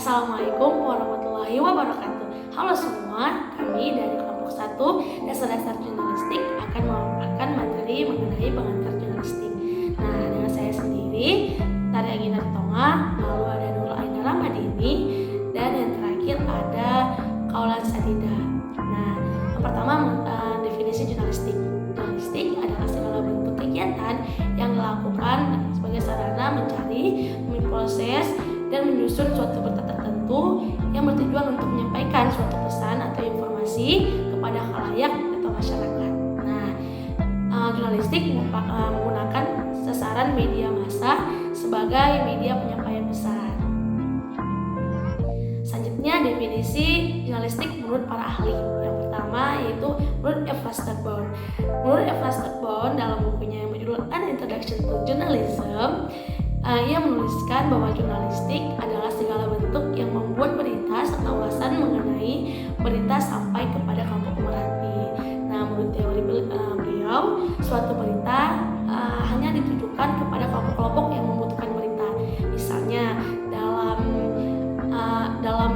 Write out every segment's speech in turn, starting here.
Assalamualaikum warahmatullahi wabarakatuh. Halo semua, kami dari kelompok 1 Dasar-Dasar Jurnalistik akan memaparkan materi mengenai pengantar jurnalistik. Nah, dengan saya sendiri, Tari Agina Tonga, lalu ada Nurul Aina Ramadini, dan yang terakhir ada Kaulan Sadida. Nah, yang pertama definisi jurnalistik. Jurnalistik adalah segala bentuk kegiatan yang dilakukan sebagai sarana mencari, memproses, dan menyusun suatu berita tertentu yang bertujuan untuk menyampaikan suatu pesan atau informasi kepada khalayak atau masyarakat. Nah, jurnalistik menggunakan sasaran media massa sebagai media penyampaian pesan. Selanjutnya, definisi jurnalistik menurut para ahli. Yang pertama yaitu menurut F. Rasterband. Menurut F. Rasterband dalam bukunya yang berjudul An Introduction to Journalism, ia menuliskan bahwa jurnalistik adalah segala bentuk yang membuat berita serta ulasan mengenai berita sampai kepada kelompok pemerhati. Nah, menurut teori beliau, suatu berita hanya ditujukan kepada kelompok-kelompok yang membutuhkan berita. Misalnya dalam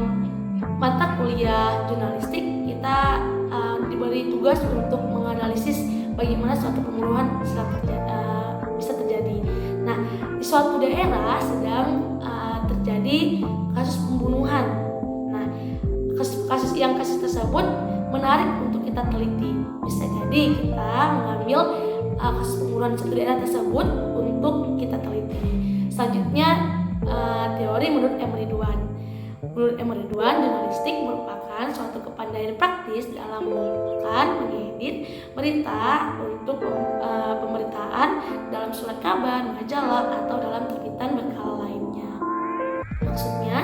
mata kuliah jurnalistik kita diberi tugas untuk menganalisis bagaimana suatu pembunuhan bisa terjadi. Nah, di suatu daerah sedang terjadi kasus pembunuhan. Nah, kasus tersebut menarik untuk kita teliti. Bisa jadi kita mengambil kasus pembunuhan suatu daerah tersebut untuk kita teliti. Selanjutnya, teori menurut M. Ridwan. Menurut M. Ridwan, jurnalistik merupakan suatu kepandaian praktis dalam mengumpulkan, mengedit berita untuk pemberitaan dalam surat kabar, majalah, atau dalam terbitan berkala lainnya. Maksudnya,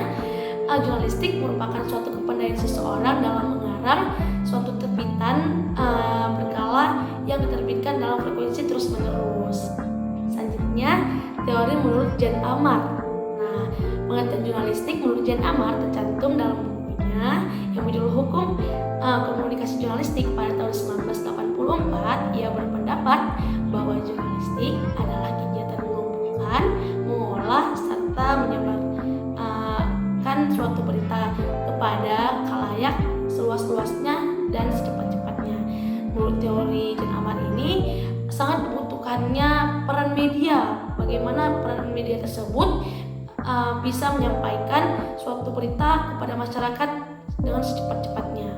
jurnalistik merupakan suatu kepandaian seseorang dalam mengarang suatu terbitan berkala yang diterbitkan dalam frekuensi terus-menerus. Selanjutnya, teori menurut Jan Amar. Nah, pengertian jurnalistik menurut Jan Amar tercantum dalam bukunya yang berjudul Hukum Komunikasi Jurnalistik pada tahun 1984. Ia berpendapat bahwa jurnalistik adalah kegiatan mengumpulkan, mengolah, serta menyebarkan suatu berita kepada khalayak seluas-luasnya dan secepat-cepatnya. Menurut teori Jan Amar ini sangat dibutuhkannya peran media. Bagaimana peran media tersebut bisa menyampaikan suatu berita kepada masyarakat dengan secepat-cepatnya.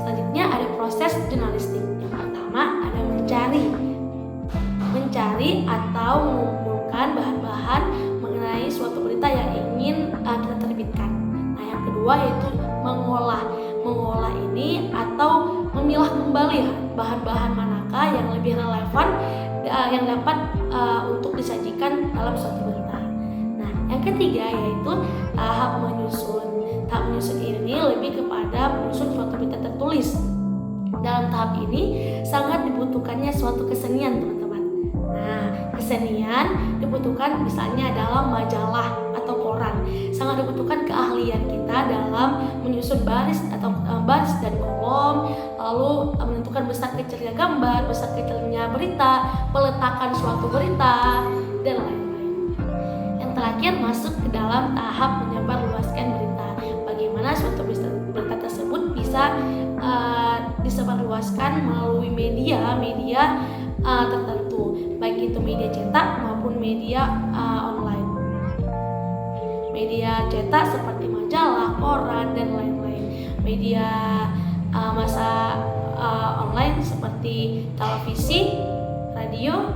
Selanjutnya ada proses jurnalistik. Yang pertama ada mencari atau mengumpulkan bahan-bahan mengenai suatu berita yang ingin kita terbitkan. Nah, yang kedua yaitu mengolah ini atau memilah kembali bahan-bahan manakah yang lebih relevan yang dapat untuk disajikan dalam suatu berita. Nah, yang ketiga yaitu tahap menyusun. Tahap menyusun ini lebih kepada menyusun suatu berita tertulis. Dalam tahap ini sangat dibutuhkannya suatu kesenian, teman-teman. Nah, kesenian dibutuhkan misalnya dalam majalah atau koran. Sangat dibutuhkan keahlian kita dalam menyusun baris dan kolom, lalu menentukan besar kecilnya gambar, besar kecilnya berita, peletakan suatu berita, dan lain-lain. Yang terakhir masuk ke dalam tahap menyebarluaskan berita. Bagaimana suatu berita tersebut bisa disebarluaskan melalui media tertentu, baik itu media cetak maupun media online. Media cetak seperti majalah, koran, dan lain-lain. Media massa online seperti televisi, radio,